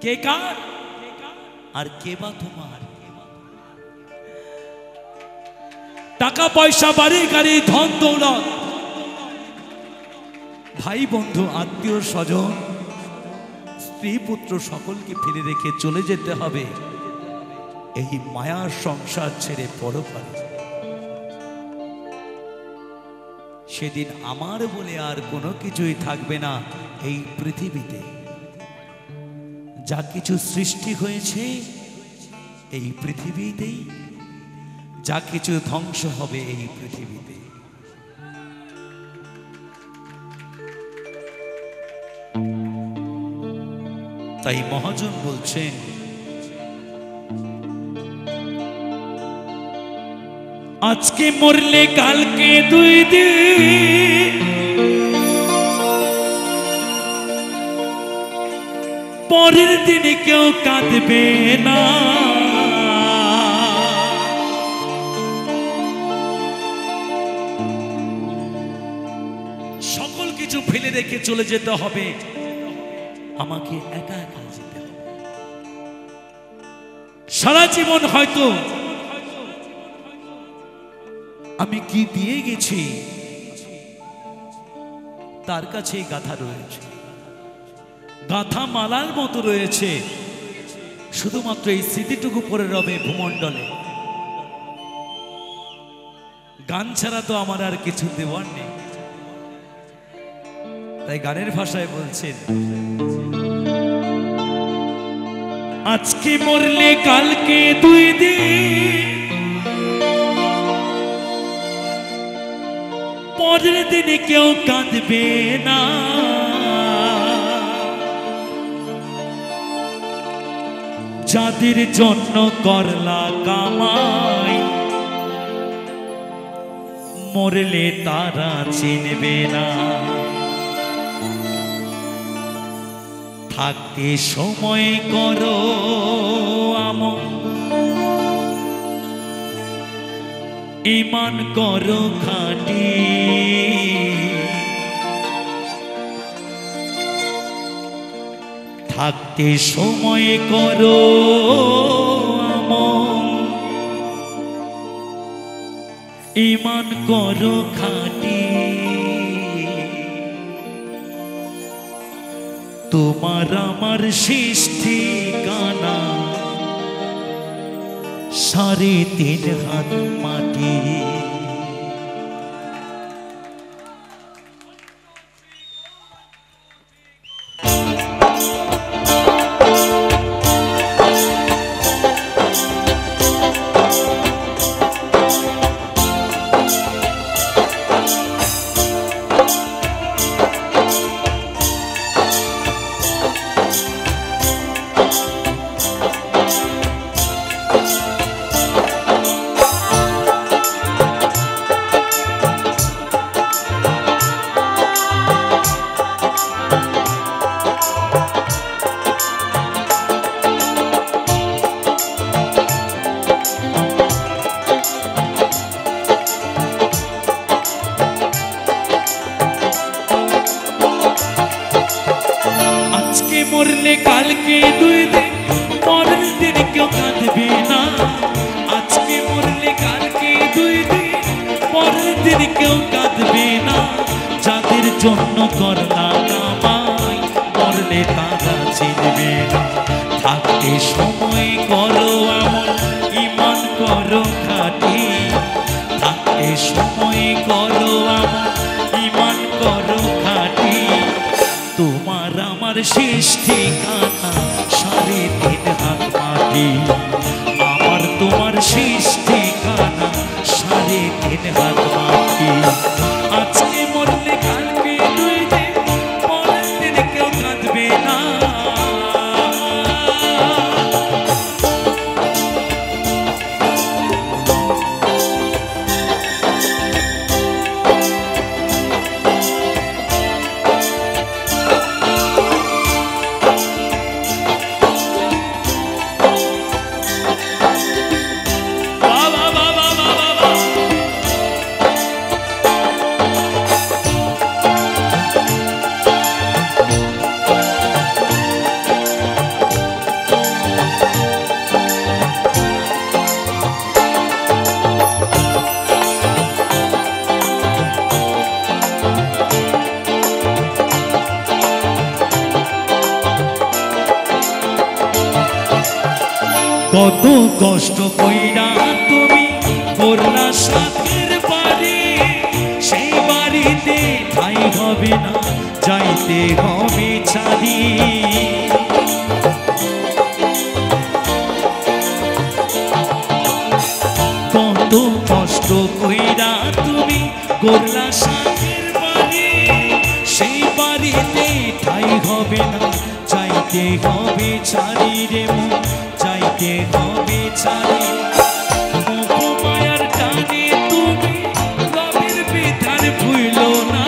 কে কার আর কে বা তোমার? টাকা পয়সা, বাড়ি গাড়ি, ধন দৌলত, ভাই বন্ধু, আত্মীয় স্বজন, স্ত্রী পুত্র সকলকে ফেলে রেখে চলে যেতে হবে এই মায়ার সংসার ছেড়ে পরপারে। সেদিন আমার বলে আর কোনো কিছুই থাকবে না এই পৃথিবীতে। যা কিছু সৃষ্টি হয়েছে এই পৃথিবীতেই, যা কিছু ধ্বংস হবে এই পৃথিবীতে। তাই মহাজন বলছেন, আজকে মরলে কালকে 2 দিন, পরের দিনে কেউ কাঁদবে না। সকল কিছু ফেলে রেখে চলে যেতে হবে, আমাকে একা একা যেতে হবে। সারা জীবন হয়তো আমি কি দিয়ে গেছি তার কাছেই গাথা রয়েছে, গাথা মালার মতো রয়েছে। শুধুমাত্র এই স্মৃতিটুকু পড়ে রবে ভূমণ্ডলে। গান ছাড়া তো আমার আর কিছু দেওয়ার নেই। তাই গানের ভাষায় বলছেন, আজকে মরলে কালকে 2 দিন, পরের দিনে কেউ কাঁদবে না। যাদের জন্য করলা কামাই, মরলে তারা চিনবে না। থাকতে সময় করো আমল, ঈমান করো খাঁটি। থাকতে সময় করো আমল, ঈমান করো খাঁটি। তোমার আমার শেষ ঠিকানা 3.5 হাত মাটি। মরলে কালকে 2 দিন, পরের দিন কেউ কাঁদবে না। আজকে মরলে কালকে 2 দিন, পরের দিন কেউ কাঁদবে না। যাদের জন্য করলা কামাই, মরলে তারা চিনবে না। থাকতে সময় করো আমল, ঈমান করো খাঁটি। থাকতে সময় করো আমল, ঈমান করো খাঁটি। তোমার আমার শেষ ঠিকানা 3.5 হাত মাটি। আমার তোমার শেষ ঠিকানা 3.5 হাত মাটি। আজকে মরলে কালকে 2 দিন, পরের দিন কেউ কাঁদবে না। কত কষ্ট কইরা তুমি করলা সাথের বাড়ি, সেই বাড়িতে ঠাই হবে না, যাইতে হবে ছাড়ি। কত কষ্ট কইরা তুমি করলা সাথের বাড়ি, সেই বাড়িতে ঠাই হবে না, যাইতে হবে ছাড়ি রে মন, যাইতে হবে ছাড়ি। মায়ার টানে তুমি রবের বিধান ভুইলো না,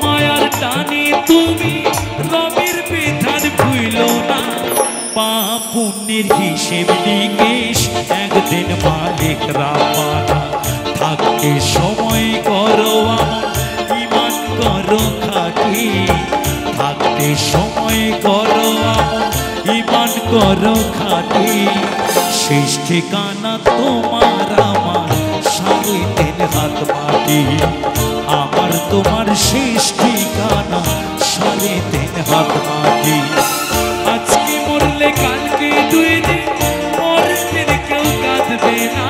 মায়ার টানে তুমি রবের বিধান ভুইলো না। পাপ পুণ্যের হিসেব নিকেশ একদিন মালিক রাব্বানা, থাকতে সময় করো আমার ঈমান করো খাঁটি, থাকতে সময় করো আমার ঈমান করো খাঁটি। শেষ ঠিকানা তোমার আমার 3.5 হাত মাটি, আমার তোমার শেষ ঠিকানা 3.5 হাত মাটি। আজকে মরলে কালকে 2 দিন, মরতে কেউ কাঁদবে না।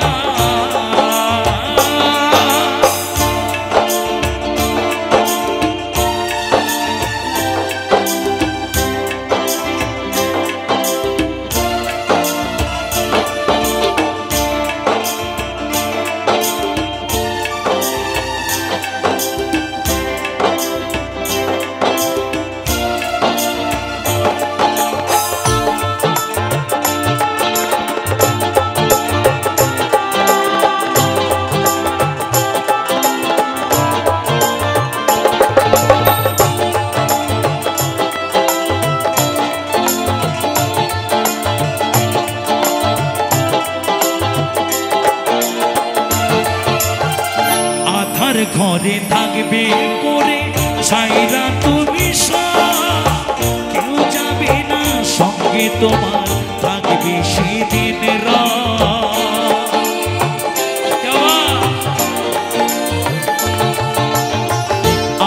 ঘরে থাকবে পরে ছাইরা তুমি সব, কেউ যাবে না সঙ্গে তোমার, থাকবে সেদিন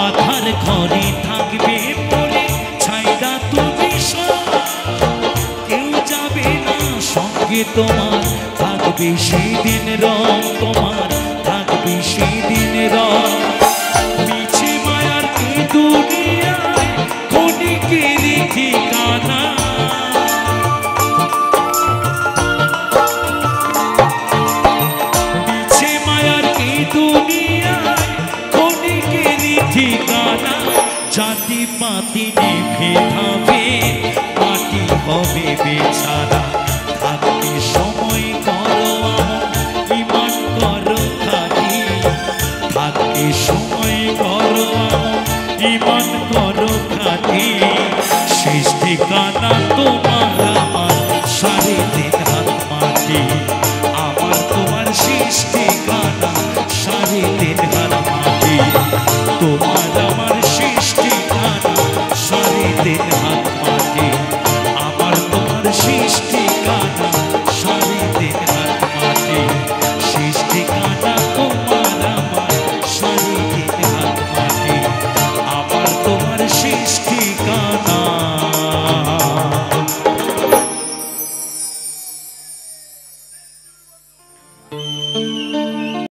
আধার ঘরে থাকবে পরে ছাইরা তুমি সব, কেউ যাবে না সঙ্গে তোমার, থাকবে সেদিন রং তোমার, থাকবে সেদিন রং। মিছে মায়ার এই দুনিয়ায় ক্ষণিকের ঠিকানা, মিছে মায়ার এই দুনিয়ায় ক্ষণিকের ঠিকানা। জাতি পাতি নিভে যাবে, মাটি হবে বেচারা, থাকতে সময় করো ঈমান করো খাঁটি, থাকতে সময় করো ঈমান করো খাঁটি। শেষ ঠিকানা তোমার আমার 3.5 হাত মাটি, আমার তোমার শেষ ঠিকানা 3.5 হাত মাটি, তোমার আমার শেষ ঠিকানা 3.5 হাত মাটি, আমার তোমার শেষ ঠিকানা 3.5 হাত মাটি। শেষ ঠিকানা তোমার আমার 3.5 হাত মাটি, আমার তোমার শেষ ঠিকানা।